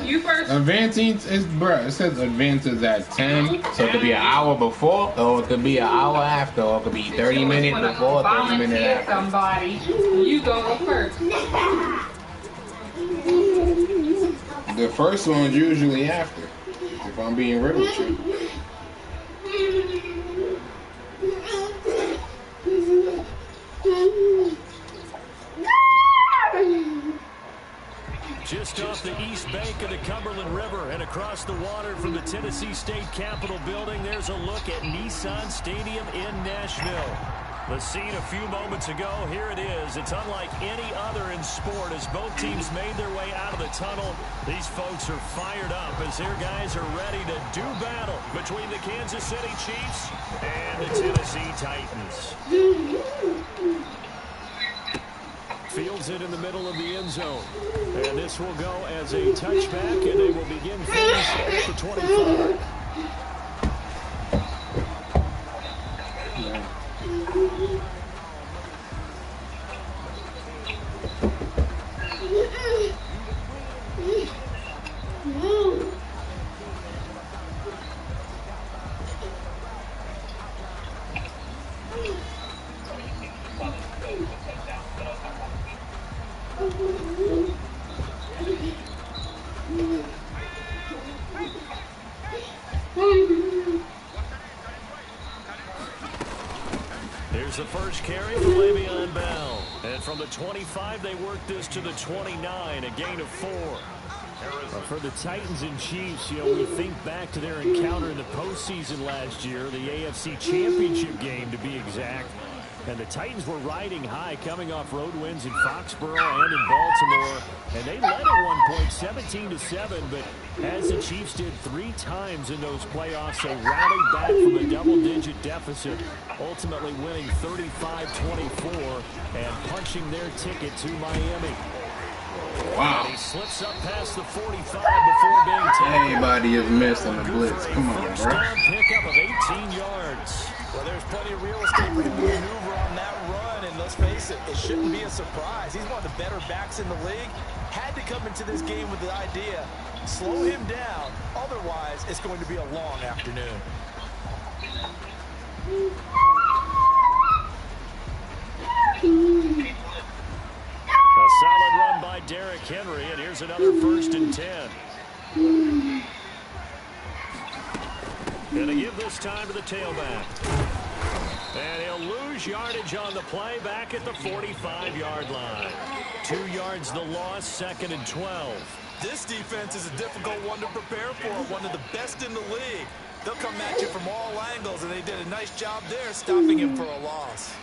You first. Advancing is, bruh, it says advances at 10, so it could be an hour before, or it could be an hour after, or it could be 30 minutes before, 30 minutes after. Somebody, you go first. The first one's usually after, if I'm being real with you. Just off the east bank of the Cumberland River and across the water from the Tennessee State Capitol building, there's a look at Nissan Stadium in Nashville. The scene a few moments ago, here it is. It's unlike any other in sport as both teams made their way out of the tunnel. These folks are fired up as their guys are ready to do battle between the Kansas City Chiefs and the Tennessee Titans. Fields it in the middle of the end zone. And this will go as a touchback, and they will begin things at the 25. Here's the first carry for Le'Veon Bell. And from the 25, they work this to the 29, a gain of 4. For the Titans and Chiefs, we think back to their encounter in the postseason last year, the AFC Championship game to be exact. And the Titans were riding high, coming off road wins in Foxborough and in Baltimore. And they led at one point, 17-7. But as the Chiefs did 3 times in those playoffs, they rallied back from a double-digit deficit, ultimately winning 35-24 and punching their ticket to Miami. Wow. And he slips up past the 45 before being taken. Everybody is missing the blitz. Come on, First bro. down pickup of 18 yards. Well, there's plenty of real estate for him to maneuver on that run, and let's face it, it shouldn't be a surprise. He's one of the better backs in the league. Had to come into this game with the idea, slow him down, otherwise it's going to be a long afternoon. A solid run by Derrick Henry, and here's another 1st and 10. Gonna give this time to the tailback. And he'll lose yardage on the play back at the 45-yard line. 2 yards the loss, 2nd and 12. This defense is a difficult one to prepare for, one of the best in the league. They'll come at you from all angles, and they did a nice job there stopping him for a loss.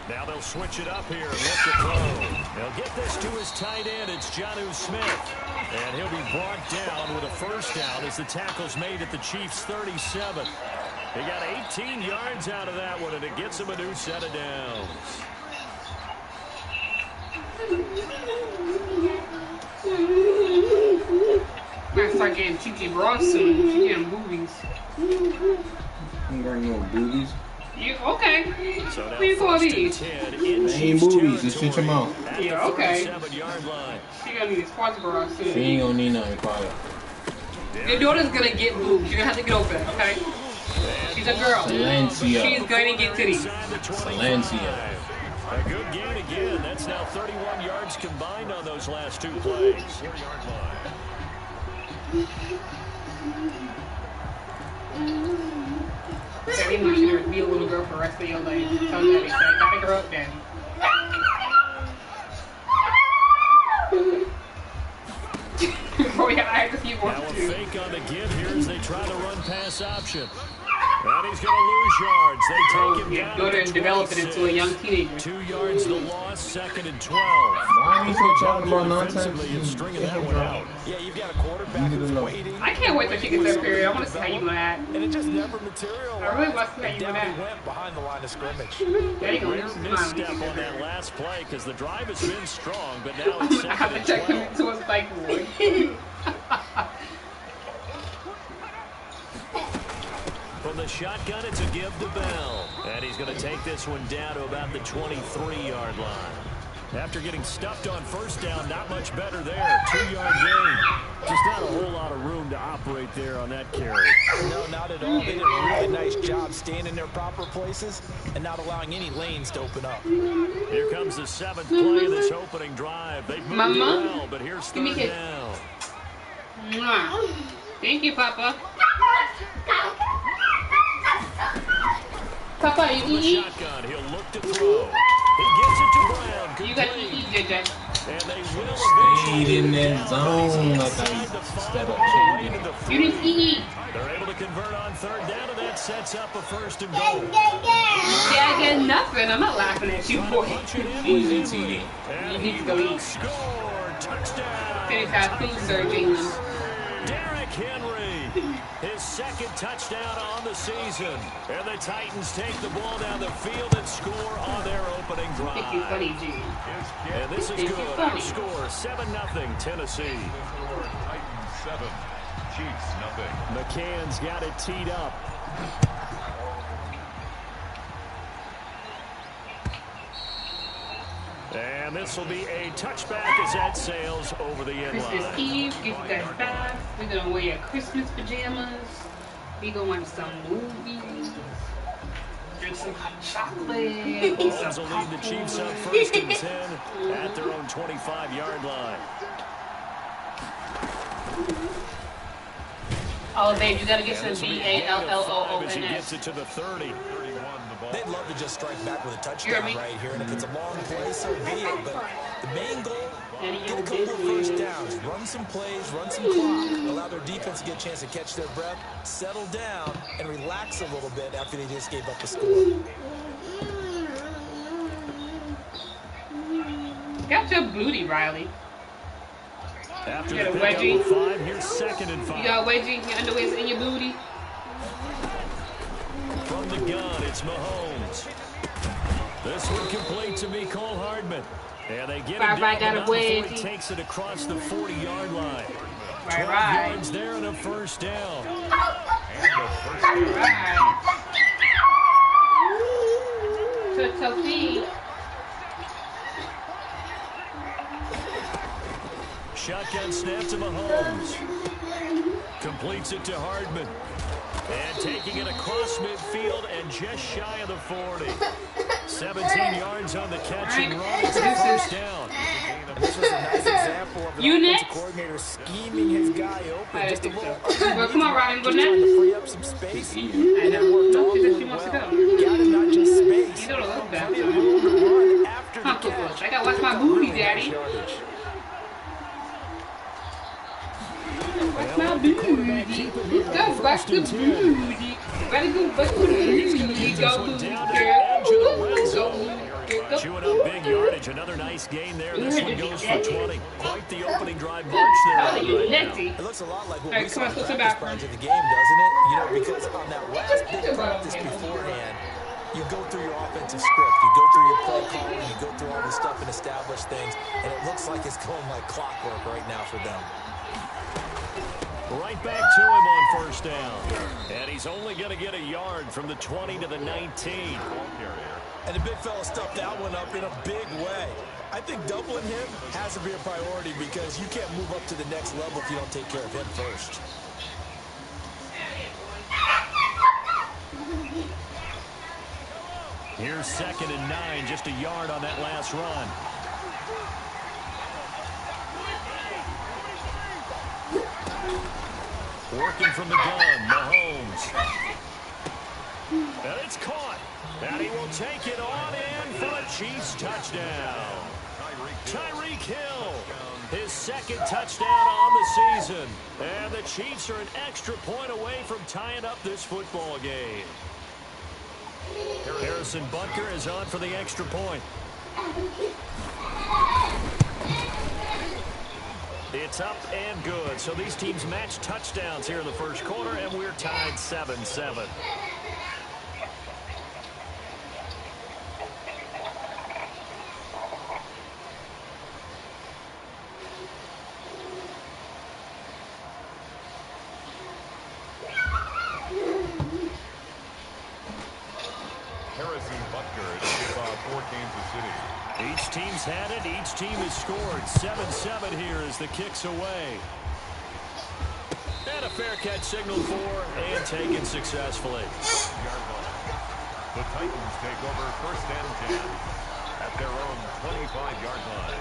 Now they'll switch it up here and look to throw. They'll get this to his tight end. It's Jonnu Smith. And he'll be brought down with a 1st down as the tackle's made at the Chiefs' 37. He got 18 yards out of that one, and it gets him a new set of downs. I'm gonna start getting TT Brown soon. She getting boobies. I'm going no boobies. You okay? So now Where you going these? 10 They in ain't Chiefs boobies, just shut your mouth. territory Yeah, at the okay. 37-yard line. She gonna need sports bra She soon. ain't gonna need nothing, quiet. Your daughter's gonna get boobs. You're gonna have to get over it, okay? She's a girl. Silencio. She's going to get titties. Silencio. A good gain again. That's now 31 yards combined on those last 2 plays. 4-yard line. Daddy wants you to be a little girl for the rest of your life. Tell Daddy, say, I gotta grow up, Daddy. Oh yeah, I have to see one Now a too. fake on the give here as they try to run pass option. And he's going to lose yards. They take him down. Go there and develop it into a young teenager. 2 yards the loss, 2nd and 12. Why are you so talking about nonsense? Defensively and stringing that one out. Yeah, you've got a quarterback who's waiting. I can't wait till she gets that period. I want to see how you gonna act. And it just never materialized. I really want to see how you Down gonna he act. went behind the line of scrimmage. Daddy gonna Rare lose his misstep mind. on that last play because the drive has been strong, but now it's I have 2nd to check him and 12. into a psych ward. the bell. And he's going to take this one down to about the 23-yard line. After getting stuffed on first down, not much better there. 2-yard gain. Just not a whole lot of room to operate there on that carry. No, not at all. They did a really nice job staying in their proper places and not allowing any lanes to open up. Here comes the 7th play of this opening drive. They've moved it well, but here's third down. Thank you, Papa. Papa, you eat? Shotgun. He'll look to throw. He gets it to Brown. You got to eat, JJ. And they will Stayed in that zone like instead of changing. You didn't eat. They're able to convert on third down, and that sets up a first and goal. Yeah, I get nothing. I'm not laughing at you, boy. Easy TD. You need to go eat. Score. Touchdown. Finish our food surgery. Derrick Henry, his second touchdown on the season. And the Titans take the ball down the field and score on their opening drive. Think you funny, G. And this is good. Our score, 7-0 Tennessee. Titans 7, Chiefs nothing. McCann's got it teed up. And this will be a touchback as that sails over the end Christmas line. Eve, get you guys back. We're going to wear your Christmas pajamas. We're going to watch some movies. Drink some hot chocolate. Mahomes will lead the Chiefs up first and 10 at their own 25-yard line. Oh, babe, you got to get some As he gets B-A-L-L-O-O-N-S. it to the 30. They'd love to just strike back with a touchdown right here, and if it's a long play, so be it. But the main goal, get a couple of first downs, run some plays, run some clock, allow their defense to get a chance to catch their breath, settle down, and relax a little bit after they just gave up the score. Got your booty, Riley. After You the got a pickup wedgie? of 5, here's 2nd and 5. You got a wedgie, your underwear's in your booty. From the gun, it's Mahomes. This one complete to Mecole Hardman. And they get him Right, down got a before he wedgie. takes it across the 40-yard line. 12 Right. yards there and a first down. Right. Sophie. Shotgun snap to Mahomes. Completes it to Hardman. And taking it across midfield and just shy of the 40. 17 yards on the catch and run. It's a first down. This was a nice example of an You offensive next? coordinator scheming his guy open. Just a little Well, come on, Robin, go just trying to next. free up some space. I know. Worked all She said she really wants to well. go. Got him not just space, You don't look bad. plenty of room to run after the Uncle catch. Bush, I gotta watch my booty, Really nice Daddy. yardage. Watch my booty. Go watch the booty. Ready to go watch the booty. Go booty, girl. Go. Chewing up big yardage. Another nice gain there. This one goes for 20. Quite the opening drive march there. Oh, you nutty. It looks a lot like what All right, we come saw on, in let's go practice back. prior to the game, doesn't it? You know, because on that last big practice beforehand, you go through your offensive script, you go through your play calling, you go through all this stuff and establish things, and it looks like it's going like clockwork right now for them. Right back to him on first down. And he's only going to get a yard from the 20 to the 19. And the big fella stuffed that one up in a big way. I think doubling him has to be a priority because you can't move up to the next level if you don't take care of him first. Here's 2nd and 9, just a yard on that last run. Working from the gun, Mahomes. And it's caught. And he will take it on in for a Chiefs touchdown. Tyreek Hill, his 2nd touchdown on the season. And the Chiefs are an extra point away from tying up this football game. Harrison Butker is on for the extra point. It's up and good. So these teams match touchdowns here in the first quarter, and we're tied 7-7. teams had it. Each team has scored. 7-7 here as the kick's away. And a fair catch signaled for and taken successfully. The Titans take over 1st and 10 at their own 25-yard line.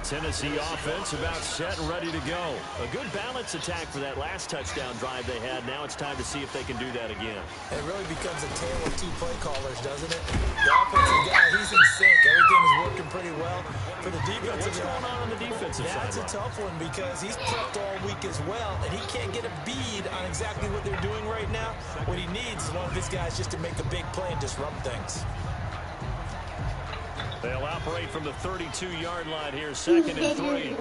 Tennessee offense about set and ready to go. A good balance attack for that last touchdown drive they had. Now it's time to see if they can do that again. It really becomes a tale of two play callers, doesn't it? The offensive guy, he's in sync. Everything is working pretty well. For the defensive What's going on the defensive side? That's a tough one because he's prepped all week as well, and he can't get a bead on exactly what they're doing right now. What he needs is one of his guys just to make a big play and disrupt things. They'll operate from the 32-yard line here, 2nd and 3.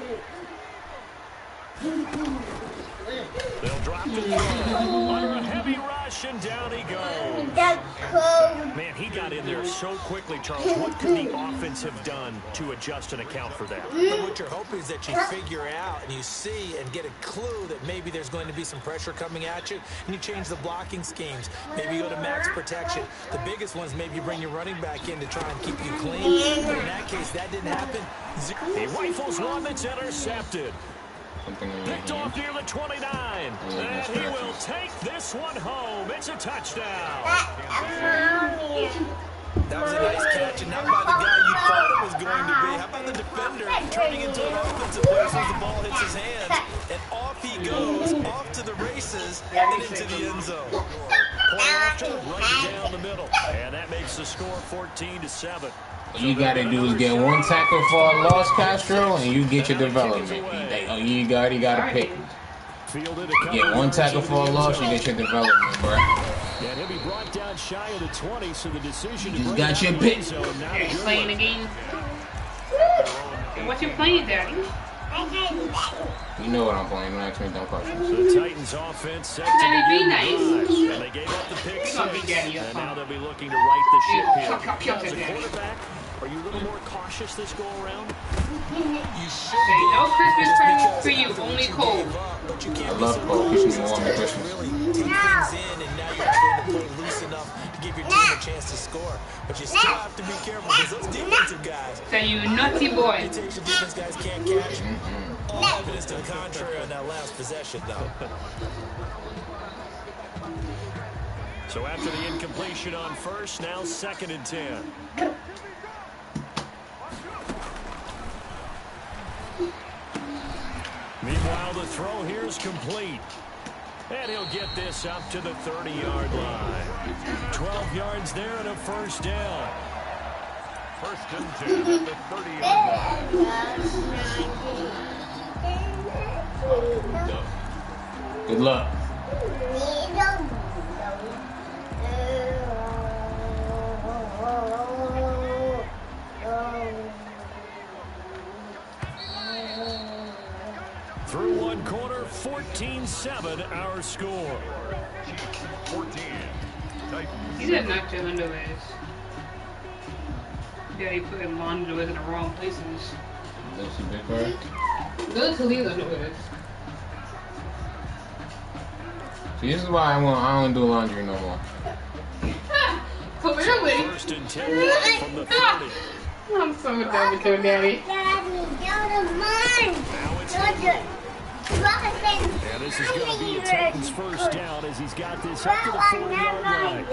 They'll drop the throw under a heavy rush, and down he goes. Man, he got in there so quickly, Charles. What could the offense have done to adjust and account for that? But what you're hoping is that you figure out and you see and get a clue that maybe there's going to be some pressure coming at you, and you change the blocking schemes. Maybe you go to max protection. The biggest ones, maybe you bring your running back in to try and keep you clean. But in that case, that didn't happen. He rifles one that's intercepted. Picked off near the 29. And he will take this one home. It's a touchdown. That was a nice catch, and not by the guy you thought it was going to be. How about the defender turning into an offensive player as the ball hits his hands, and off he goes, off to the races, and into the end zone. Point after, right down the middle. And that makes the score 14-7. All you gotta do is get one tackle for a loss, Castro, and you get your development. You gotta pick. Get one tackle for a loss, you get your development, bro. And he'll be brought down shy of the 20, so the decision You just got your pick. Are you playing the game? What you playing, Daddy? You know what I'm playing. Don't ask me dumb questions. So the Titans offense set to begin the drive. And they gave up the pick 6. And now they'll be looking to right the ship here. As a quarterback, are you a little more cautious this go around? You should Say no Christmas presents for you, only cold. But you can't I love cold. You should warm at Christmas. really take things in, and now you're going to play loose enough to give your team a chance to score. But you still have to be careful because those defensive guys, Say you naughty boy. the defense guys can't catch. All evidence to the contrary on that last possession, though. So after the incompletion on first, now 2nd and 10. Meanwhile, the throw here is complete. And he'll get this up to the 30-yard line. 12 yards there and a first down. 1st and 10 at the 30-yard line. Good luck. Through one quarter, 14-7 our score. 14. Titans. He did knock your underwears. Yeah, he put him on underwears in the wrong places. That's a big bird. Those are these underwears. See, this is why I don't do laundry no more. Clearly. 1st and 10 from the 30. I'm so done with your daddy. And this is going to be a Titans first down as he's got this up to the 40-yard line.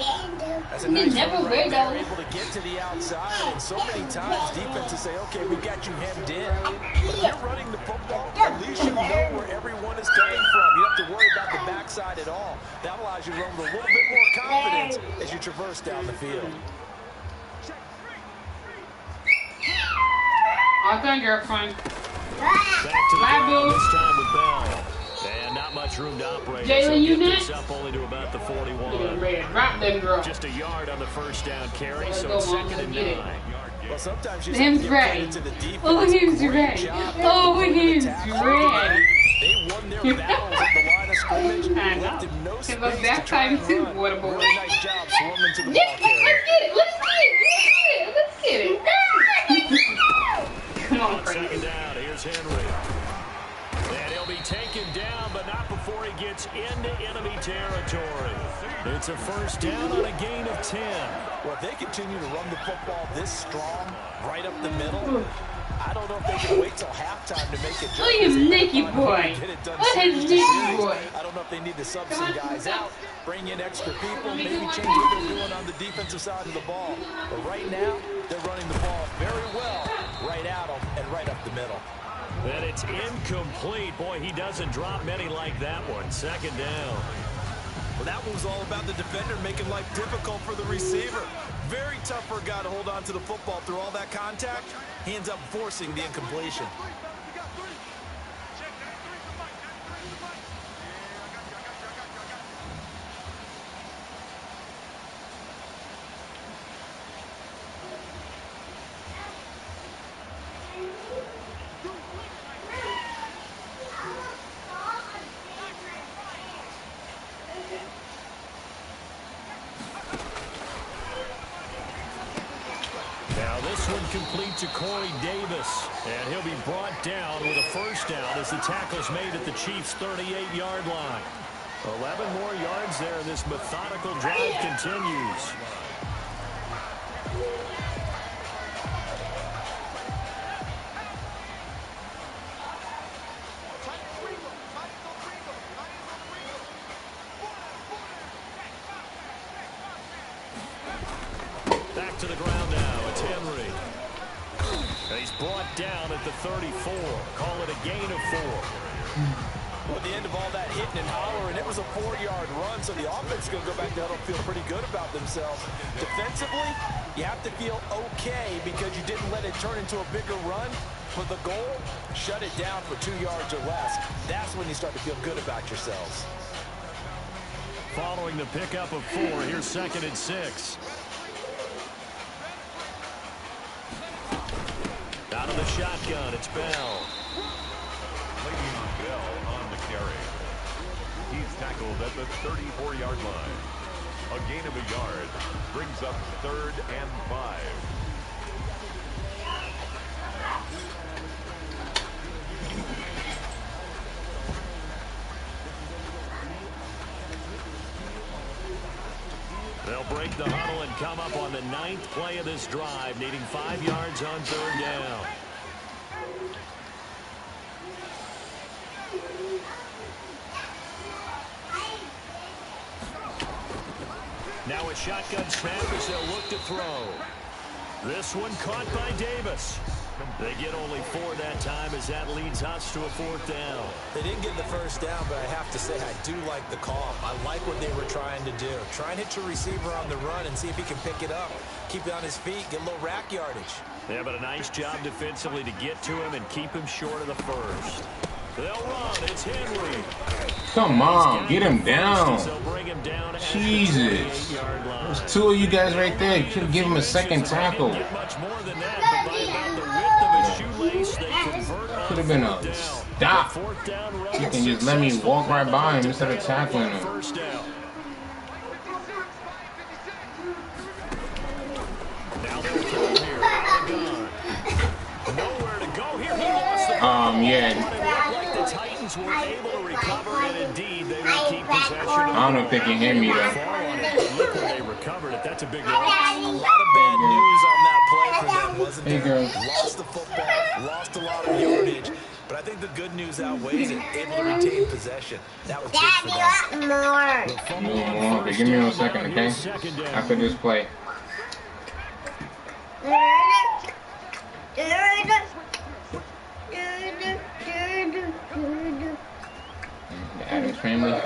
That's a nice never run wear right there. those. Able to get to the outside, and so many times defenses say, okay, we got you hemmed in. But if you're running the football, at least you know where everyone is coming from. You don't have to worry about the backside at all. That allows you to run with a little bit more confidence as you traverse down the field. Awesome, girlfriend. Back to the Bye, ground boo. this time with Bell. And not much room to operate. Jalen, so you get next? this up only to about the 41. Drop them, girl. Just a yard on the first down carry, Let's so go, it's Mom. 2nd and Let's get it. 9. Well, sometimes you Him's have to give ready. credit to the defense. Oh, he's Great ready. job. Oh, he's Tackle. ready. They won their battles at the line of scrimmage. I know. Left him no It space was to that try time and too, run. water boy. Really nice job swarming to the ball Let's carrier. get it. Let's get it. Come on, Frank. 2nd down. Here's gets into enemy territory. It's a first down on a gain of 10. Well, if they continue to run the football this strong, right up the middle, I don't know if they can wait till halftime to make it. Look at Nicky boy. What is Nicky boy? I don't know if they need to sub some guys out, bring in extra people, maybe change what they're doing on the defensive side of the ball. But right now, they're running the ball very well, right at them and right up the middle. And it's incomplete. Boy, he doesn't drop many like that one. Second down. Well, that one was all about the defender making life difficult for the receiver. Very tough for a guy to hold on to the football through all that contact. He ends up forcing the incompletion. Complete to Corey Davis, and he'll be brought down with a first down as the tackle's made at the Chiefs' 38-yard line. 11 more yards there, and this methodical drive continues. Back to the ground now. It's Henry. He's brought down at the 34. Call it a gain of 4. Well, at the end of all that hitting and hollering, it was a 4-yard run, so the offense is going to go back to huddle, feel pretty good about themselves. Defensively, you have to feel okay because you didn't let it turn into a bigger run. For the goal, shut it down for 2 yards or less. That's when you start to feel good about yourselves. Following the pickup of 4, here's 2nd and 6. Out of the shotgun, it's Bell. Le'Veon Bell on the carry. He's tackled at the 34-yard line. A gain of a yard brings up 3rd and 5. They'll break the huddle and come up on the 9th play of this drive, needing 5 yards on 3rd down. Now a shotgun snap as they'll look to throw. This one caught by Davis. They get only 4 that time as that leads us to a 4th down. They didn't get the first down, but I have to say I do like the call. I like what they were trying to do. Try and hit your receiver on the run and see if he can pick it up. Keep it on his feet, get a little rack yardage. Yeah, but a nice job defensively to get to him and keep him short of the first. They'll run. It's Henry. Come on, get him down. Bring him down Jesus. There's 2 of you guys right there. You could give him a second tackle. Much more than that, but by about the width of his shoelace, they convert. Could have been a stop. You can just let me walk right by him instead of tackling him. First down. Now they'll throw here. Nowhere to go here. He lost the yeah. The Titans were able to recover, and indeed they will keep possession. I don't know if they can hear me though. Look where they recovered it. That's a big loss. A lot of bad news on that play for them, wasn't Hey, there? girl. Lost the football, lost a lot of yardage, but I think the good news outweighs it. Able to retain possession. That was big for them. No more. Okay, give me 1 second, okay? After this play. The Addams family.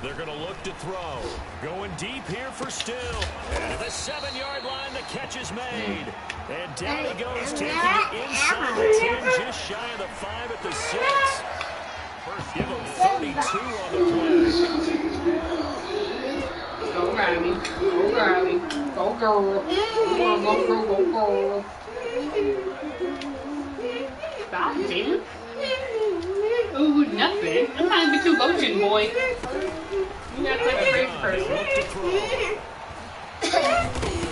They're going to look to throw. Going deep here for Still. And the 7-yard line, the catch is made. And down he goes, taking it inside the 10, just shy of the 5 at the 6. First, give him 32 on the play. Go Riley. Go Riley. Go girl. Go girl. Go girl. Stop it. Ooh, nothing. I'm not even too motion, boy. You got such a great person.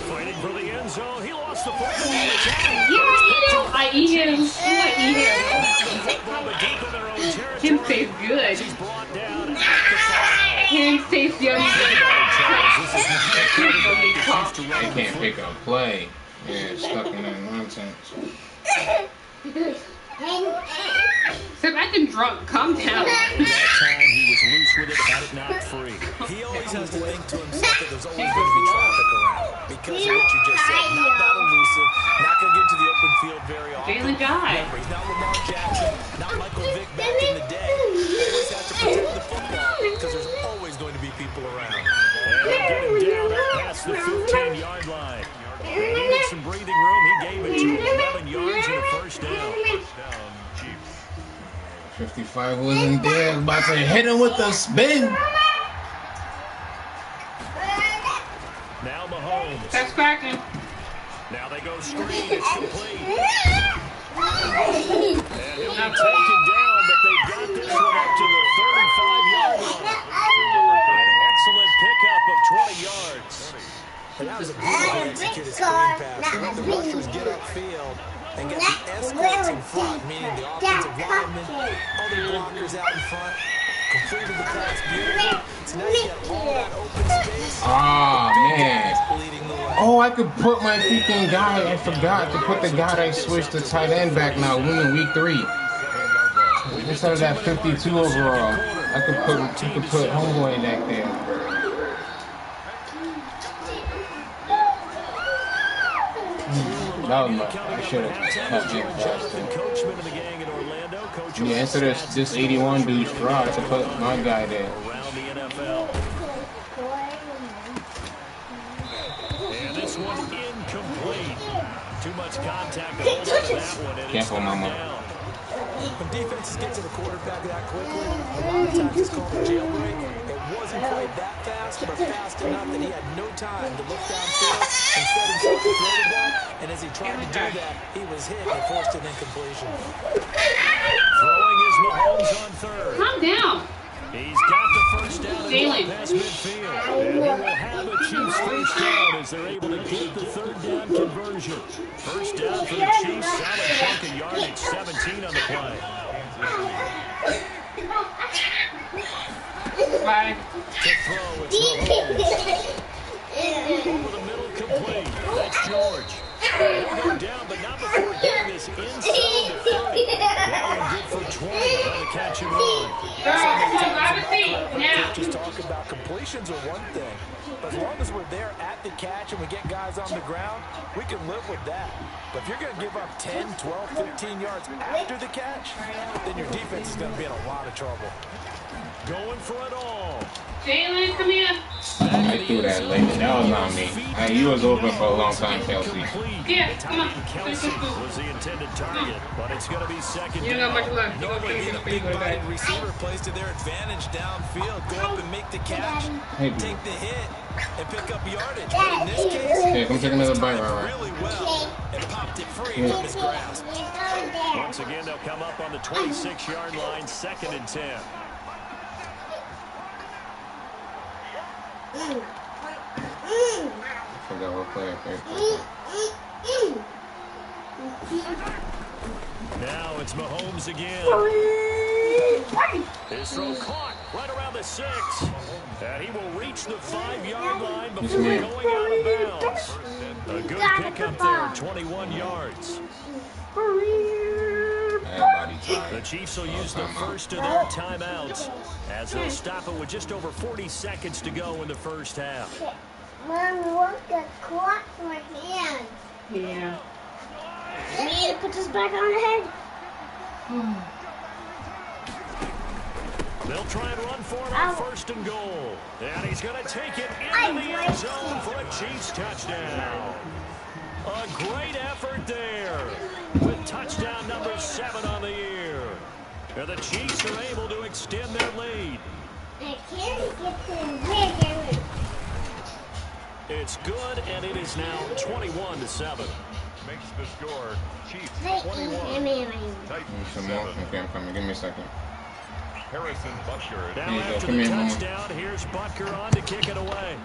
Fighting for the end zone. He lost the football. Yeah, I eat him. I eat him. but deep in their own territory. Him tastes good. He's brought down at the 5. Him tastes yummy. They can't pick up play. Yeah, stuck in that nonsense. Stop acting drunk. Calm down. That time he was loose with it, had it knocked free. He always has to think to himself that there's always going to be traffic around because of what you just said. Not that elusive, not going to get to the open field very often. Jalen died. Remember, he's not Lamar Jackson, not Michael Vick back in the day. He always has to protect the football because there's always going to be people around. And get him down up past the 15-yard line. He needed some breathing room. He gave it to him. 11 yards and a first down. 55 wasn't there. About to hit him with the spin. Now Mahomes. That's cracking. Now they go screen. It's complete. And he'll be taken down, but they've got this one up to the 35-yard line. An excellent pickup of 20 yards. And that was a beautifully executed screen pass. Let the rushers get upfield and get the escorts in front, meaning the offensive linemen, other blockers out in front. Completed the pass beautifully. So now you got all that open space. Ah, man. Leading the way. Oh, I could put my freaking guy. I forgot to put the guy that switched the tight end back now. Winning week 3. Instead of that 52 overall, I could put Homeboy back there. That was I should have cut him faster. Yeah, instead of this 81 dude straw, to put my guy there. Around the NFL. And this one incomplete. Too much contact to hold on to that one. And Careful, Mama. When defenses get to the quarterback that quickly, a lot of times it's called a jailbreak. It wasn't quite that fast, but fast enough that he had no time to look downfield and set himself to throw the ball. And as he tried to do that, he was hit and forced an incompletion. Throwing is Mahomes on third. Calm down. He's got the first down and Jalen. past midfield. And he will have a Chiefs first down as they're able to get the third down conversion. First down for the Chiefs. Solid chunk of yardage. 17 on the play. Bye. To throw, it's Mahomes. Over the middle, complete. That's George. He'll go down, but not before getting this inside the 30. That one good for 20 on the catch and run. Grab a seat now. Just talk about completions are one thing, but as long as we're there at the catch and we get guys on the ground, we can live with that. But if you're going to give up 10, 12, 15 yards after the catch, then your defense is going to be in a lot of trouble. Going for it all. Jalen, come here. I threw that late. That was on me. Hey, you was open for a long time, Kelsey. Yeah, come on. Kelsey was the intended target, but it's going to be second You down. don't got much left. You're Normally, going to the big-bodied receiver plays to their advantage downfield. Go up and make the catch, Hey, take the hit, and pick up yardage. But in this case, yeah, come take another bite, right? really well and popped it free from his grasp. Once again, they'll come up on the 26-yard line, 2nd and 10. Forgot what player. Now it's Mahomes again. His throw caught right around the 6. And he will reach the 5-yard line before going out of bounds. A good pickup there, 21 yards. The Chiefs will use the first of their timeouts as they'll stop it with just over 40 seconds to go in the first half. Mom, look at clock for my hand. Yeah. I need to put this back on the head. They'll try and run for it on 1st and goal. And he's going to take it into the end zone for a Chiefs touchdown. A great effort there with touchdown number 7 on the year. And the Chiefs are able to extend their lead. I can't get to the big. It's good, and it is now 21-7. Makes the score Chiefs Hey, 21. Titans Some more. 7. Okay, I'm coming. Give me a second. Harrison Butker. Now Here you go. after Come the here, Mama. touchdown, here's Butker on to kick it away.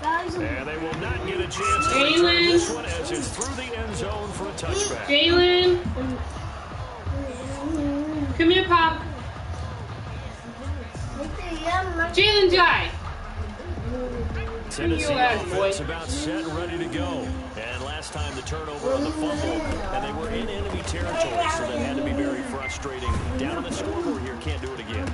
And they will not get a chance to return this one as it's through the end zone for for a touchback. Jalen. Come here, Pop. Jalen Jai. Tennessee offense about set and ready to go. And last time the turnover on the fumble, and they were in enemy territory, so that had to be very frustrating. Down on the scoreboard here, can't do it again.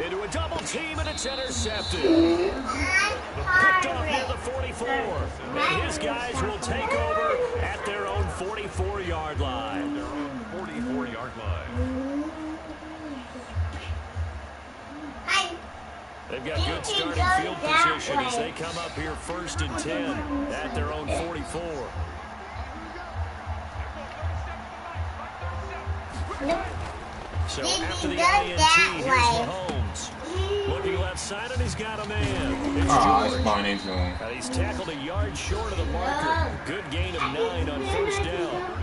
Into a double team, and it's intercepted. Picked off near the 44. And his guys will take over at their own 44-yard line. Their own 44-yard line. They've got good starting field position as they come up here 1st and 10 at their own 44. So after the INT, here's Mahomes. Looking left side, and he's got a man. It's George. He's tackled a yard short of the marker. Good gain of 9 on 1st down.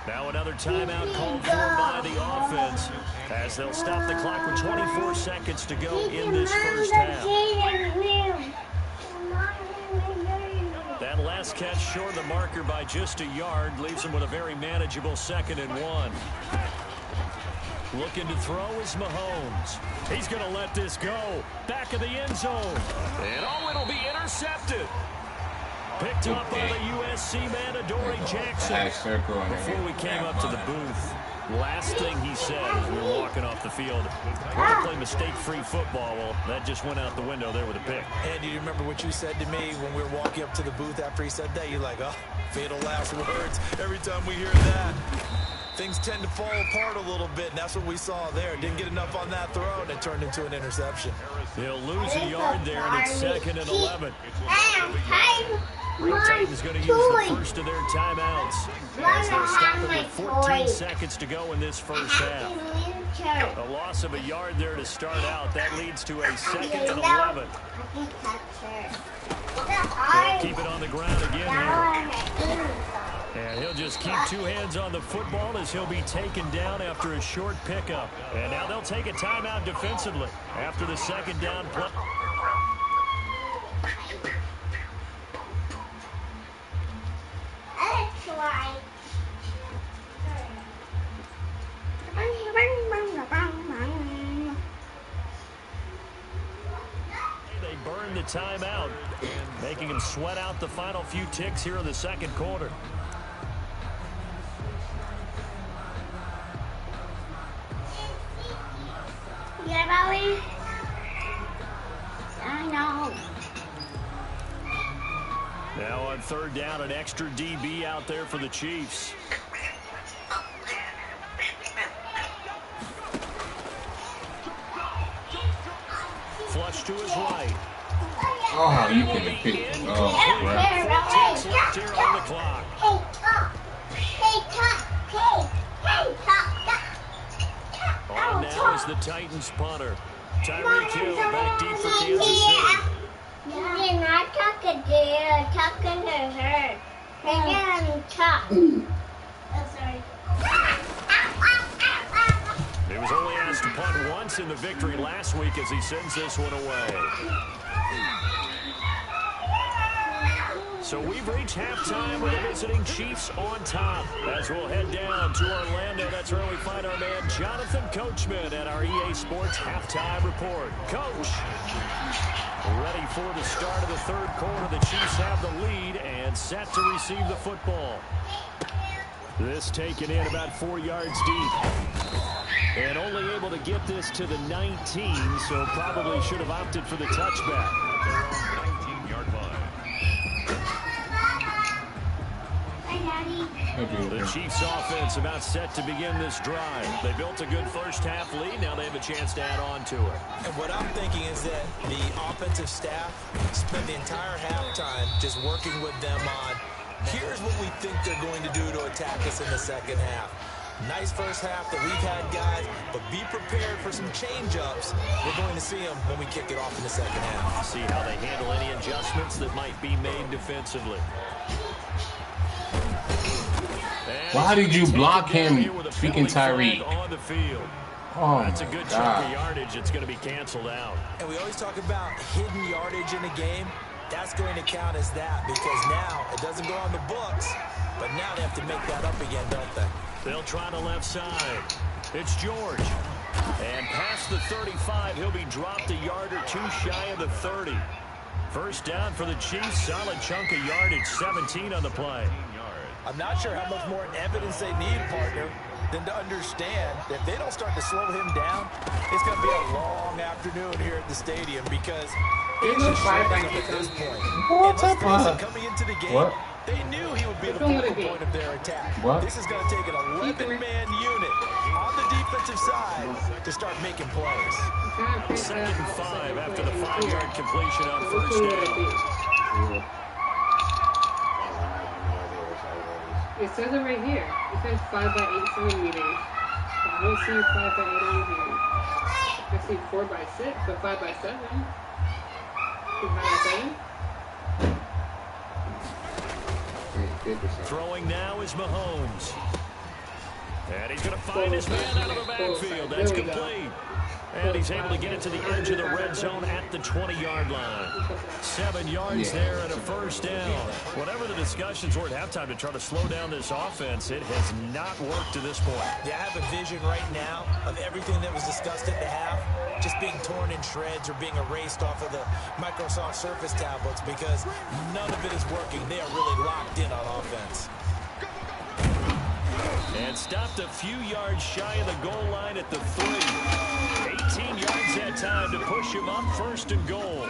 Now another timeout called for by the offense as they'll stop the clock with 24 seconds to go in this first half. That last catch short of the marker by just a yard leaves him with a very manageable 2nd and 1. Looking to throw is Mahomes. He's going to let this go. Back of the end zone. And it'll be intercepted. Picked up by the USC man, Adoree Jackson. Before we came up to the booth, last thing he said as we were walking off the field, we're going to play mistake-free football. Well, that just went out the window there with a pick. And do you remember what you said to me when we were walking up to the booth after he said that? You're like, oh, fatal last words. Every time we hear that, things tend to fall apart a little bit, and that's what we saw there. Didn't get enough on that throw, and it turned into an interception. He'll lose a yard there, and it's 2nd and 11. The Titans going to use the first of their timeouts as they'll stop it with 14 seconds to go in this first half. A loss of a yard there to start out. That leads to a 2nd and 11. They'll keep it on the ground again here. And he'll just keep 2 hands on the football as he'll be taken down after a short pickup. And now they'll take a timeout defensively after the 2nd down play. They burn the timeout, making him sweat out the final few ticks here in the 2nd quarter. Yeah, Bowie. I know. Now on 3rd down, an extra DB out there for the Chiefs. Flush to his right. Oh, you could have picked. Oh, crap. 4 ticks left here on the clock. On now is the Titans punter. Tyreek Hill back deep for Kansas City. You're not talking to you, talking to her. You're going to talk. Oh, sorry. He was only asked to punt once in the victory last week as he sends this one away. So we've reached halftime with the visiting Chiefs on top. As we'll head down to Orlando, that's where we find our man Jonathan Coachman at our EA Sports Halftime Report. Coach, ready for the start of the 3rd quarter. The Chiefs have the lead and set to receive the football. This taken in about 4 yards deep. And only able to get this to the 19, so probably should have opted for the touchback. 19-yard line. The Chiefs offense about set to begin this drive. They built a good first half lead. Now they have a chance to add on to it. And what I'm thinking is that the offensive staff spent the entire halftime just working with them on, here's what we think they're going to do to attack us in the 2nd half. Nice first half that we've had, guys, but be prepared for some change-ups. We're going to see them when we kick it off in the 2nd half. See how they handle any adjustments that might be made defensively. Why did you block him, freaking Tyreek? On the field. Oh, that's a good chunk of yardage. It's going to be canceled out. And we always talk about hidden yardage in a game. That's going to count as that because now it doesn't go on the books, But now they have to make that up again, don't they? They'll try the left side. It's George. And past the 35, he'll be dropped a yard or two shy of the 30. First down for the Chiefs. Solid chunk of yardage, 17 on the play. I'm not sure how much more evidence they need, partner, than to understand that if they don't start to slow him down, it's going to be a long afternoon here at the stadium because it's just showing at this point. And let's face it, coming into the game, they knew he would be the focal point of their attack. This is going to take an 11-man unit on the defensive side to start making plays. 2nd and 5 after the 5-yard completion on first down. It says it right here. It says 5 by 8 centimeters. I don't see 5 by 8 on here. I see 4 by 6, but 5 by 7. 5 by 7. Throwing now is Mahomes. And he's going to find his man out of the backfield. That's complete. And he's able to get it to the edge of the red zone at the 20-yard line. 7 yards there and a first down. Whatever the discussions were at halftime to try to slow down this offense, it has not worked to this point. Yeah, I have a vision right now of everything that was discussed at the half just being torn in shreds or being erased off of the Microsoft Surface tablets because none of it is working. They are really locked in on offense. And stopped a few yards shy of the goal line at the 3. 18 yards that time to push him up 1st and goal.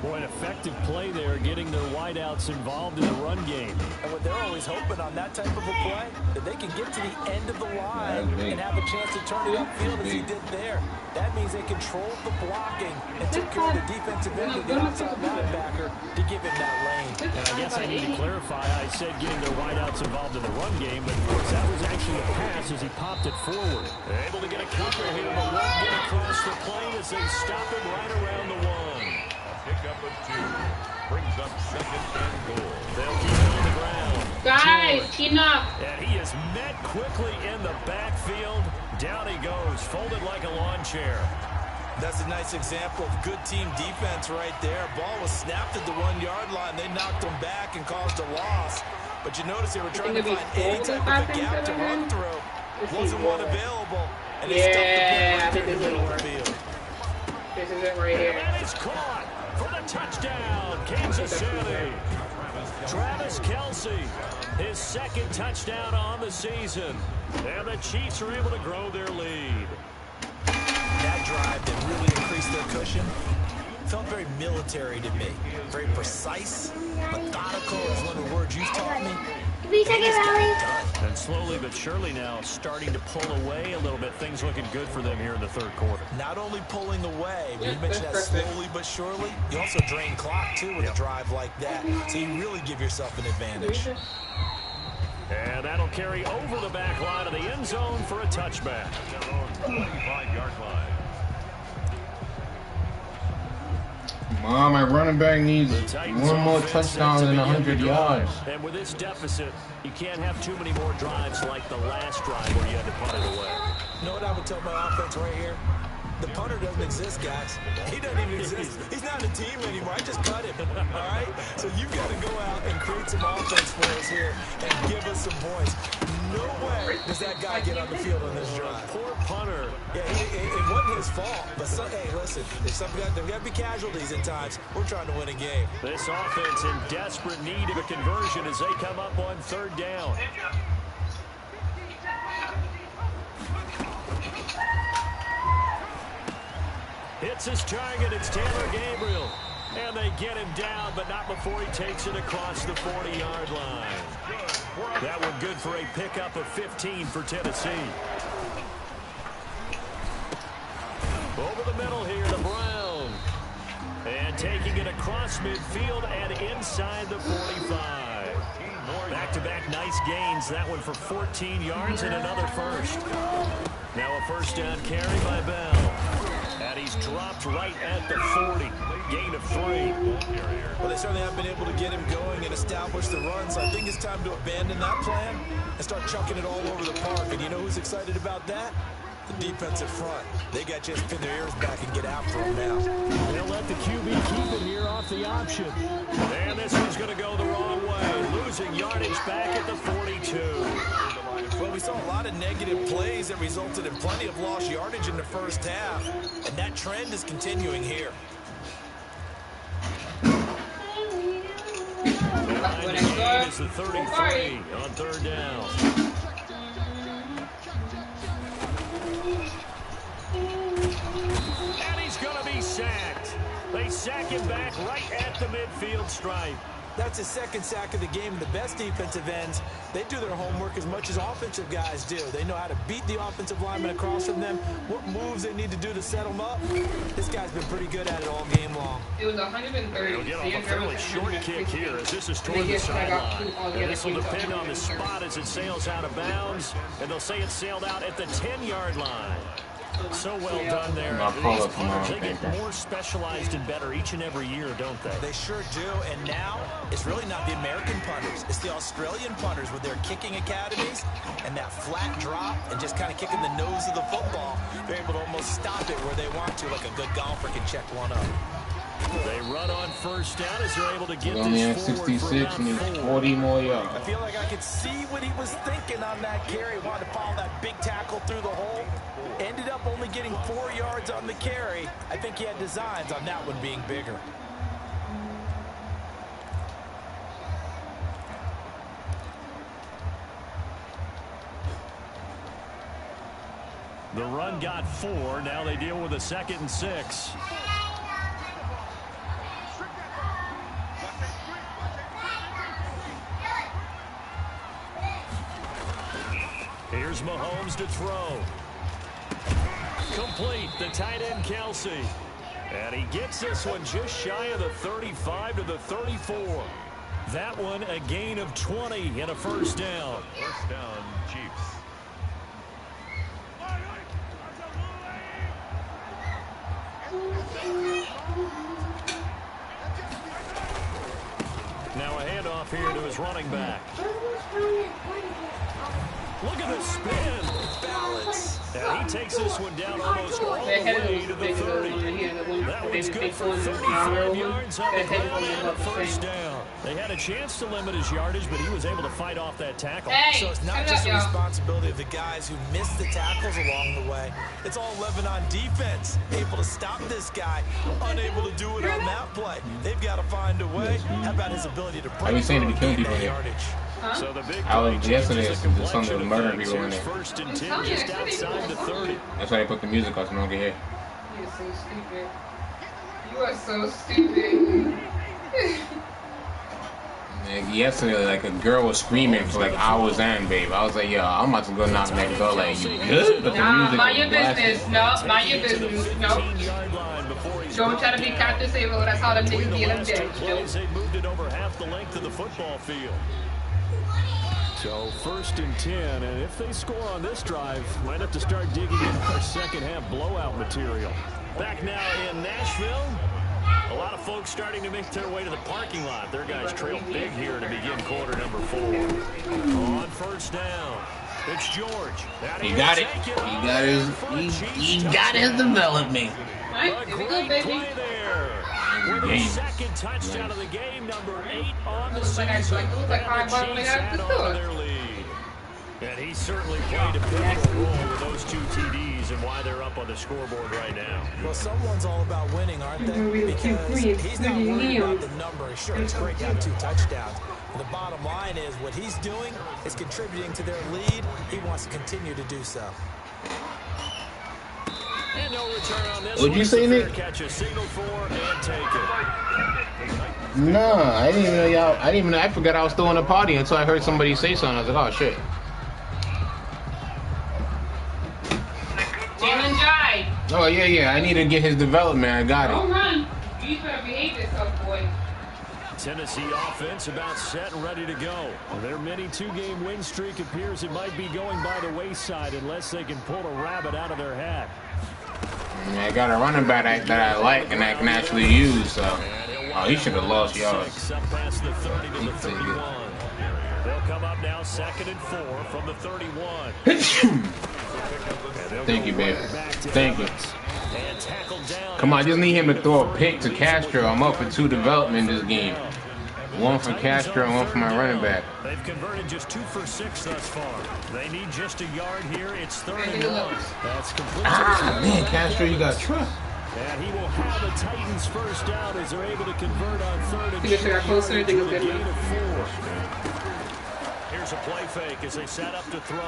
Boy, an effective play there, getting their wideouts involved in the run game. And what they're always hoping on that type of a play, that they can get to the end of the line and have a chance to turn it upfield as he did there. That means they controlled the blocking and took care of the defensive end of the outside linebacker to give him that lane. And I guess I need to clarify, I said getting their wideouts involved in the run game, but of course that was actually a pass as he popped it forward. Able to get a keeper here, but won't get across the plane as they stop him right around the 1. Pickup of 2 brings up 2nd and goal. They'll keep it on the ground. Guys, enough. And he is met quickly in the backfield. Down he goes, folded like a lawn chair. That's a nice example of good team defense right there. Ball was snapped at the 1-yard line. They knocked him back and caused a loss. But you notice they were trying to find any type of a gap to run through. Wasn't one available. And they stuffed the ball in the middle of the field. This is it right here. And it's caught for the touchdown, Kansas City. Travis Kelce, his 2nd touchdown on the season. And the Chiefs are able to grow their lead. That drive that really increased their cushion felt very military to me. Very precise, methodical is one of the words you've taught me. And slowly but surely now starting to pull away a little bit. Things looking good for them here in the 3rd quarter. Not only pulling away, but you mentioned that slowly but surely. You also drain clock, too, with a drive like that. So you really give yourself an advantage. And that'll carry over the back line of the end zone for a touchback. 25-yard line. My running back needs one more touchdown than 100 yards. And with this deficit, you can't have too many more drives like the last drive where you had to punt it away. You know what I would tell my offense right here? The punter doesn't exist, guys. He doesn't even exist. He's not a team anymore. I just cut him, all right? So you've got to go out and create some offense for us here and give us some points. No way does that guy get on the field on this drive. Poor punter. Yeah, it wasn't his fault. But, hey, listen, there's got to be casualties at times. We're trying to win a game. This offense in desperate need of a conversion as they come up on 3rd down. Hits his target. It's Taylor Gabriel. And they get him down, but not before he takes it across the 40-yard line. That one good for a pickup of 15 for Tennessee. Over the middle here, the Brown. And taking it across midfield and inside the 45. Back-to-back nice gains. That one for 14 yards and another first. Now a first down carry by Bell. And he's dropped right at the 40. Gain of 3. Well, they certainly haven't been able to get him going and establish the run, so I think it's time to abandon that plan and start chucking it all over the park. And you know who's excited about that? The defensive front, they got to just pin their ears back and get after him now. They'll let the QB keep it here off the option. And this one's going to go the wrong way. Losing yardage back at the 42. Well, we saw a lot of negative plays that resulted in plenty of lost yardage in the first half. And that trend is continuing here. The line to gain is the 33 on third down. And he's going to be sacked. They sack him back right at the midfield stripe. That's his second sack of the game. The best defensive ends, they do their homework as much as offensive guys do. They know how to beat the offensive lineman across from them, what moves they need to do to set them up. This guy's been pretty good at it all game long. It was 130. He'll get off a fairly short kick here as this is toward the sideline. And this will depend on the spot as it sails out of bounds. And they'll say it sailed out at the 10-yard line. So well done there. These punters, they get more specialized and better each and every year, don't they? They sure do. And now, it's really not the American punters. It's the Australian punters with their kicking academies and that flat drop and just kind of kicking the nose of the football. They're able to almost stop it where they want to, like a good golfer can check one up. They run on first down as they're able to get only at this forward 66 for and about 40 more yards. I feel like I could see what he was thinking on that carry. Wanted to follow that big tackle through the hole. Ended up only getting 4 yards on the carry. I think he had designs on that one being bigger. The run got 4. Now they deal with a 2nd and 6. Here's Mahomes to throw. Complete, the tight end Kelsey. And he gets this one just shy of the 35 to the 34. That one a gain of 20 and a first down. First down, Chiefs. Now a handoff here to his running back. Look at the spin. Balance. And he takes this one down almost all the way to the 30. That one's good for 35 yards on the ground and a first down. They had a chance to limit his yardage, but he was able to fight off that tackle. So it's not just the responsibility of the guys who missed the tackles along the way. It's all Lebanon defense. Able to stop this guy. Unable to do it on that play. They've got to find a way. How about his ability to break that yardage? So the big I was yesterday just on the murder people in there. First and 10 just outside the 30. That's why they put the music on so no one can hear. You're so stupid. You are so stupid. Yesterday, like, a girl was screaming for like hours and babe. I was like, yo, I'm about to go knock on that door like, you good? But the music mind your was blasting. business. No, mind your business. No. Don't try to be Captain Sable. That's how them niggas get them dead. They moved it over half the length of the football field. So first and 10, and if they score on this drive, might have to start digging in our second half blowout material. Back now in Nashville. A lot of folks starting to make their way to the parking lot. Their guys trail big here to begin quarter number 4. On first down, it's George. He got it. He got his development. Right, here we go, baby. Play there. With his second touchdown of the game, number 8 on the season. And the Chiefs add on to their lead. And he certainly played a pivotal role with those 2 TDs and why they're up on the scoreboard right now. Well, someone's all about winning, aren't they? Because he's not worried about the number. Sure, it's great to have 2 touchdowns. But the bottom line is what he's doing is contributing to their lead. He wants to continue to do so. And no return on this. What'd you say, Nick? Catch a signal for and take it. No, I didn't even know y'all. I forgot I was throwing a party until I heard somebody say something. I was like, oh shit. Jalen Jai. Oh yeah. I need to get his development. I got Don't it. run. You better behave yourself, boy. Tennessee offense about set and ready to go. Their mini 2-game win streak appears it might be going by the wayside unless they can pull a rabbit out of their hat. I got a running back that I like and I can actually use. So, oh, he should have lost yards. Up past the 30 to the 31. They'll come up now 2nd and 4 from the 31. Thank you, babe. Thank you. And tackled down. Come on, I just need him to throw a pick to Castro. I'm up for 2 development this game. 1 for Castro and 1 for my running back. They've converted just 2 for 6 thus far. They need just a yard here. It's 3rd and 1. That's complete. Man, Castro, you got trust. And he will have the Titans first down as they're able to convert on 3rd and You got closer, I think short it's with a good gain enough. of 4. Here's a play fake as they set up to throw.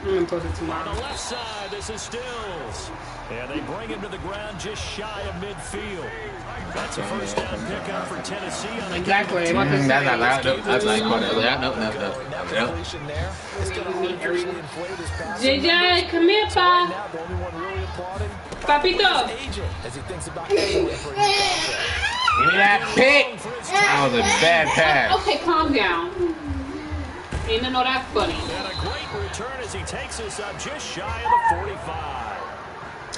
I'm gonna post it On tomorrow. the left side, this is Stills. And they bring him to the ground just shy of midfield. That's a first down pickup for Tennessee on the Exactly. I'm about to That's say. not loud. That's like what? No. That completion there is going to artificially inflate his pass. JJ, come here, Right pa. now, the only one really applauding Papito. agent as he thinks about getting it for a new contract. Give me that pick. That was a bad pass. Okay, calm down. Ain't no that funny. And a great return as he takes us up just shy of the 45.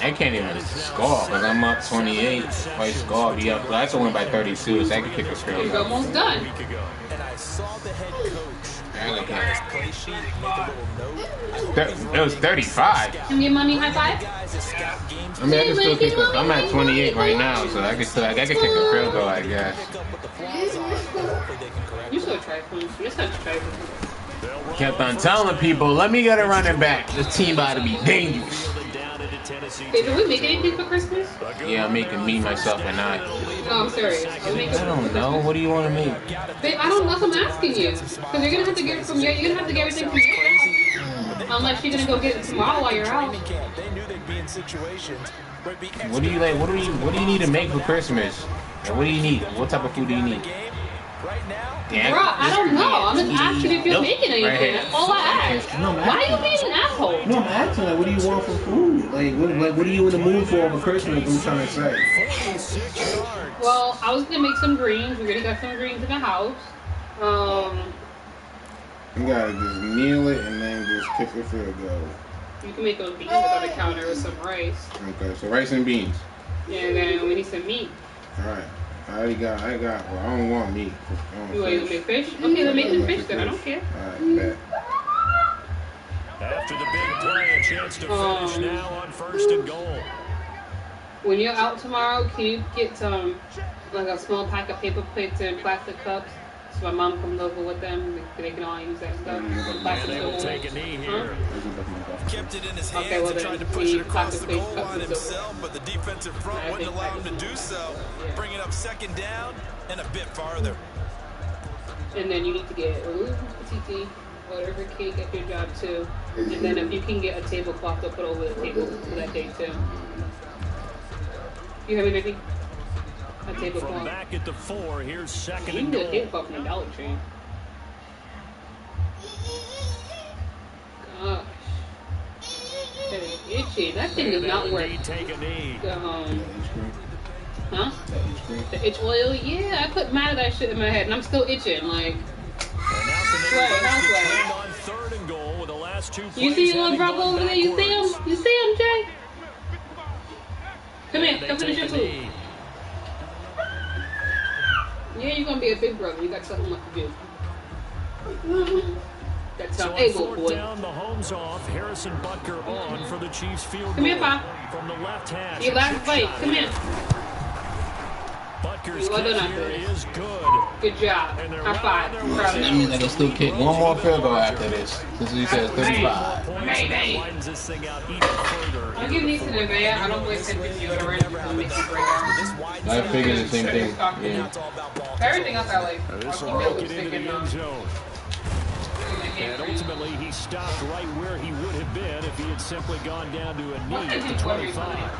I can't even score because I'm up 28. If I score, I'll be up. I have to win by 32, so I can kick a field You're goal. almost done. And I saw the head coach I look like at his that. play sheet, make a little note. It was 35. Can you give money high five? Guys that scout games I mean, I can still kick. I'm at 28 right now, so I can kick a field goal, I guess. pick up what the flaws are, and hopefully they can correct You so trifling. You're such trifling. Kept on telling people, let me get a running back. This team about to be dangerous. Hey, did we make anything for Christmas? Yeah, I'm making me, myself, and I. No, I'm serious. Are we making? I don't know. What do you want to make? Babe, I don't know. I'm asking you. Because you're gonna have to get it from your. You're gonna have to get everything from your. Unless you're gonna go get it tomorrow while you're out. training camp. They knew they'd be in situations where it'd be extra What do you like? What do you need to make for Christmas? And what do you need? What type of food do you need? game right now. Yeah, Bro, I don't know. I'm just asking if you're making anything. Right here. That's all I ask. No, I'm Why are you being an asshole? No, I'm asking like, what do you want for food? What are you in the mood for Christmas? I'm trying to say. Well, I was gonna make some greens. We already got some greens in the house. You gotta just kneel it and then just kick the field goal. You can make those beans on the counter with some rice. Okay, so rice and beans. Yeah, and then we need some meat. All right. Well, I don't want meat. You want to make fish? Okay, then make the fish then. I don't care. All right, bet. After the big play, a chance to finish now on 1st and goal. When you're out tomorrow, can you get some, like a small pack of paper plates and plastic cups? So my mom comes over with them. They can all use that stuff. And Plastic they will cups. take a knee here. Kept it in his hands Okay, well and then tried to we push it need across the plastic goal cups line and so himself, but the defensive front I wouldn't think allow him to package. do so. Yeah. Bringing up 2nd down and a bit farther. And then you need to get a little petite, whatever cake at your job too. And then if you can get a tablecloth to put over the table for that day too. You have anything? A From tablecloth. back at the 4, here's 2nd You can and get a goal. tablecloth from the Dollar Tree. Gosh. That is itchy. That thing does And not they'll work. indeed take a knee. Huh? The itch oil? Yeah, I put mad of that shit in my head and I'm still itching. Like, And now Canadian Right, West how's is that? turned on 3rd and goal with the last 2 plays. you see your little having brother gone over there? You see him? backwards. You see him, Jay? Come And here, they come finish your take a food. knee. Yeah, you're gonna be a big brother. You got something left to do. That's So how on hey, little 4th boy. down, the home's off. Harrison Butker on for the Chiefs field Come here, goal. Pa. From the left hash. Your a last chip bite. shot. Come here. Butker's Well done, kick here Andres. is good. Good job. And they're High five. well on their Proud of way. That you. means I can still kick one more field goal after this. Since he says 35. Points, Hey, and that hey. widens this thing out even further. I'll give these to Nevaeh. I don't believe in deodorant. It's gonna make you break out. I figured the same thing. Yeah. Everything else I like. Now this I'll will keep make it lipstick into in the end zone. And the ultimately, he stopped right where he would have been if he had simply gone down to a knee at the 25.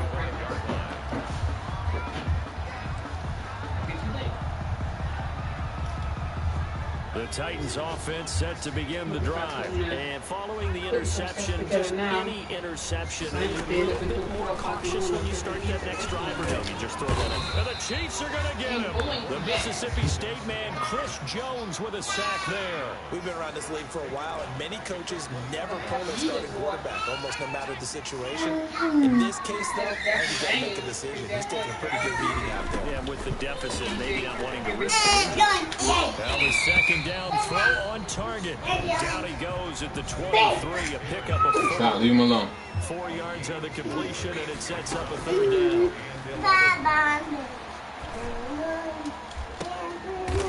The Titans offense set to begin the drive. And following the interception, just any interception, are you a little bit more cautious when you start that next drive, or no, you just throw that in. And the Chiefs are going to get him. The Mississippi State man, Chris Jones, with a sack there. We've been around this league for a while, and many coaches never pull their starting quarterback, almost no matter the situation. In this case, though, I think he's got to make a decision. He's taking a pretty good beating out there. Yeah, with the deficit, maybe not wanting to risk it. Now the 2nd down down throw on target. Down he goes at the 23, a pickup of 4. Stop, leave him alone. 4 yards on the completion, and it sets up a 3rd down.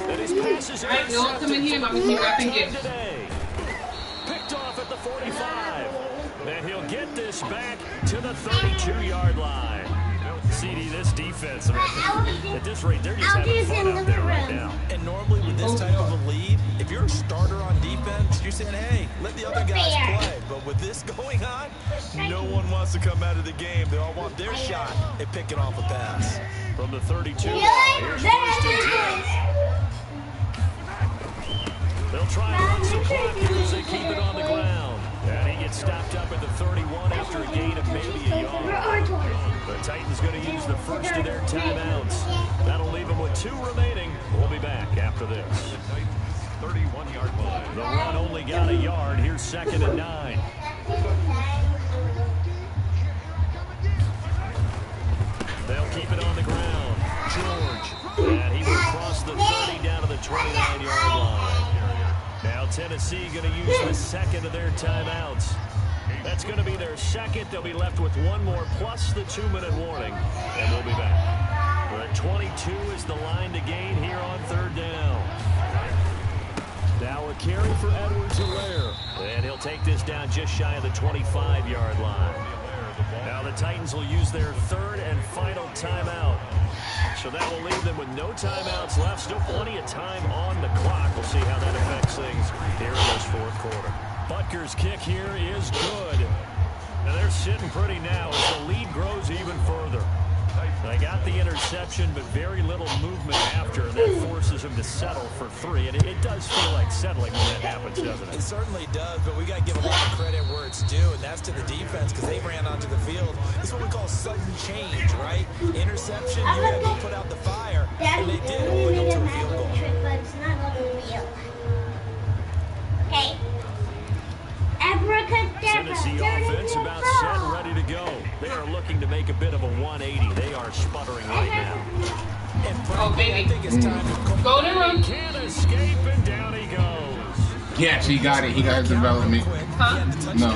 And his passes are Alright, don't come in here, mommy. Keep wrapping gifts. today. Picked off at the 45. And he'll get this back to the 32-yard line. CD, this defense, at this rate, they're just having fun out there right now. And normally with this type of a lead, if you're a starter on defense, you're saying, hey, let the other guys play. But with this going on, no one wants to come out of the game. They all want their shot at picking off a pass. From the 32 now, here's 1st and 10. They'll try to run some clock here as they keep it on the ground. And he gets stopped up at the 31 after a gain of maybe a yard. The Titans going to use the first of their timeouts. That'll leave them with 2 remaining. We'll be back after this. 31-yard line. The run only got a yard. Here's 2nd and 9. They'll keep it on the ground. George. And he will cross the 30 down to the 29-yard line. Now Tennessee going to use the 2nd of their timeouts. That's going to be their 2nd. They'll be left with 1 more plus the 2-minute warning. And we'll be back. We're at 22 is the line to gain here on 3rd down. Now a carry for Edwards-Helaire. And he'll take this down just shy of the 25-yard line. Now the Titans will use their 3rd and final timeout. So that will leave them with no timeouts left. Still plenty of time on the clock. We'll see how that affects things here in this 4th quarter. Butker's kick here is good. Now they're sitting pretty now as the lead grows even further. They got the interception, but very little movement after, and that forces him to settle for 3. And it does feel like settling when that happens, doesn't it? It certainly does, but we got to give a lot of credit where it's due, and that's to the defense because they ran onto the field. This is what we call sudden change, right? Interception, you got to go put out the fire, and they did, holding them to a field goal. But it's not on the field. Okay. Tennessee offense about set and ready to go. They are looking to make a bit of a 180. They are sputtering right now. Oh, baby. I think it's time to Go to the room. Can't escape, and down he goes. Yes, he got it. He got his development. Huh? No.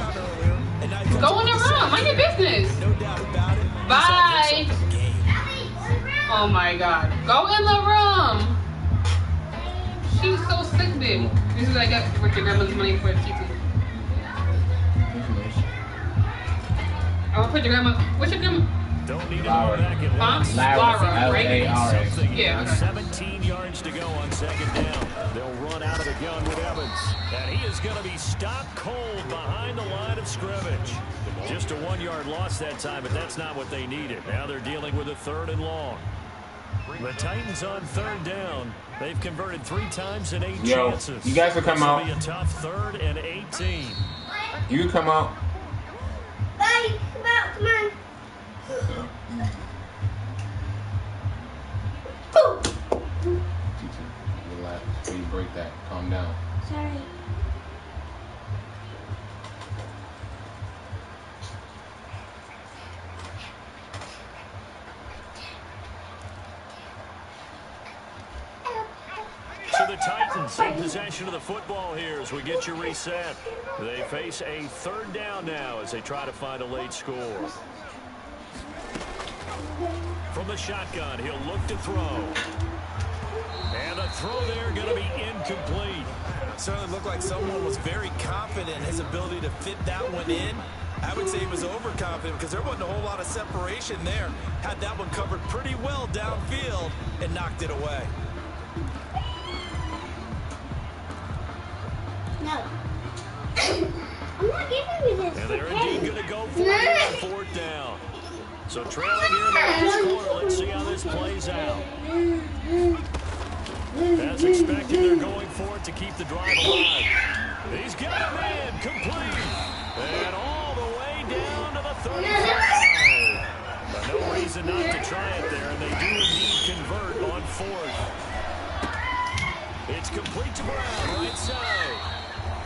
Go in the room. Mind your business. No doubt about it. Bye. Oh, my God. Go in the room. She's so sick, babe. This is what I got with your grandma's money for teaching. I'll put your grandma. What's your grandma? Don't need to go back and Huh? Lara, right? L-A-R-A. Yeah. Okay. 17 yards to go on 2nd down. They'll run out of the gun with Evans. And he is going to be stopped cold behind the line of scrimmage. Just a 1-yard loss that time, but that's not what they needed. Now they're dealing with a 3rd and long. The Titans on 3rd down. They've converted 3 times in 8 chances. You guys will come out. This will be a tough 3rd and 18. You can come out. Bye. Come out. Come on. Relax. Before you break that. Calm down. Sorry. So the Titans in possession of the football here as we get you reset. They face a 3rd down now as they try to find a late score. From the shotgun, he'll look to throw. And the throw there going to be incomplete. Certainly looked like someone was very confident in his ability to fit that one in. I would say he was overconfident because there wasn't a whole lot of separation there. Had that one covered pretty well downfield and knocked it away. No. I'm not giving you this. And they're indeed going to go for it on 4th down. So trailing here in the last quarter, let's see how this plays out. As expected, they're going for it to keep the drive alive. He's got a man complete. And all the way down to the 35. But no reason not to try it there, and they do indeed convert on 4th. It's complete to Brown, right side.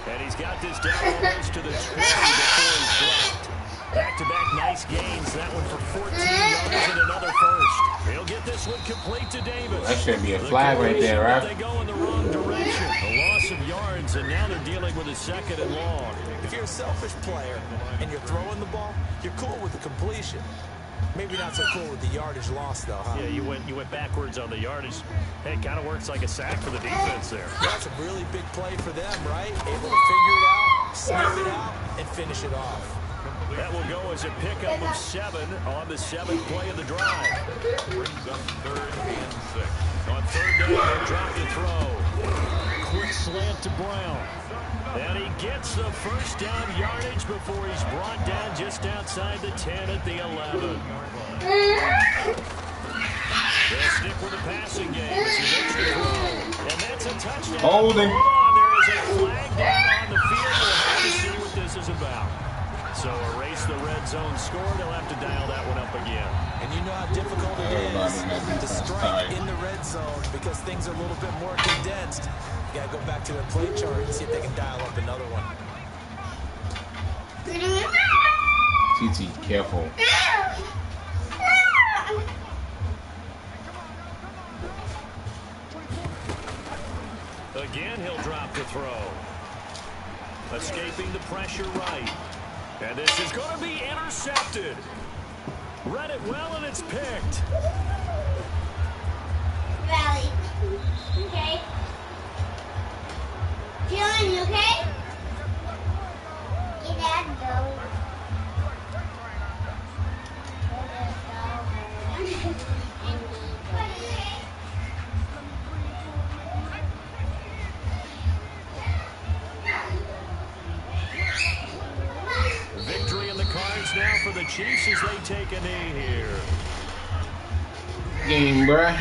And he's got this down almost to the 20 before he's dropped. Back-to-back nice gains. That one for 14 yards and another first. He'll get this one complete to Davis. That should be a flag right there, right? They go in the wrong direction. A loss loss of yards, and now they're dealing with a 2nd and long. If you're a selfish player and you're throwing the ball, you're cool with the completion. Maybe not so cool with the yardage loss, though, huh? Yeah, you went backwards on the yardage. Hey, it kind of works like a sack for the defense there. That's a really big play for them, right? Able to figure it out, sniff it out, and finish it off. That will go as a pickup of 7 on the 7th play of the drive. Brings up 3rd and 6. On 3rd down, they drop the throw. Quick slant to Brown. And he gets the 1st down yardage before he's brought down just outside the 10 at the 11. They'll stick with the passing game as he looks to throw. And that's a touchdown. Holding. Hold on, there is a flag down on the field. We'll have to see what this is about. So erase the red zone score. They'll have to dial that one up again. And you know how difficult it is to strike in the red zone because things are a little bit more condensed. You got to go back to their play chart and see if they can dial up another one. TT, careful. Again, he'll drop the throw. Escaping the pressure right. And this is going to be intercepted. Read it well, and it's picked. Rally. Okay. Dylan, you okay? Your dad go. Victory in the cards now for the Chiefs as they take a knee here. Game, bruh.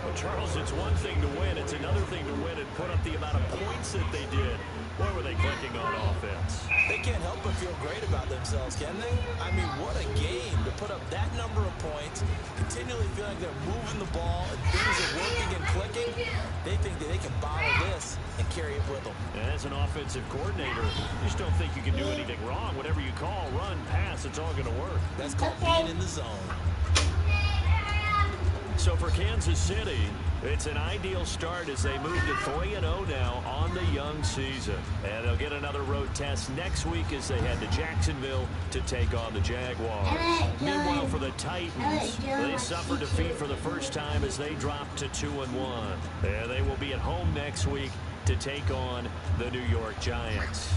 Well, Charles, it's one thing to win. It's another thing to win and put up the amount of points that they did. What were they clicking on offense? They can't help but feel great about themselves, can they? I mean, what a game to put up that number of points, continually feeling they're moving the ball and things are working and clicking. They think that they can bottle this and carry it with them. As an offensive coordinator, you just don't think you can do anything wrong. Whatever you call, run, pass, it's all going to work. That's called being in the zone. So for Kansas City, it's an ideal start as they move to 3-0 now on the young season. And they'll get another road test next week as they head to Jacksonville to take on the Jaguars. Meanwhile, for the Titans, they suffered defeat for the first time as they dropped to 2-1. And they will be at home next week to take on the New York Giants.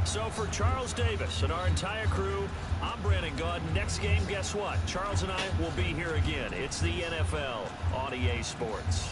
So for Charles Davis and our entire crew, I'm Brandon Gaudin. Next game, guess what? Charles and I will be here again. It's the NFL on EA Sports.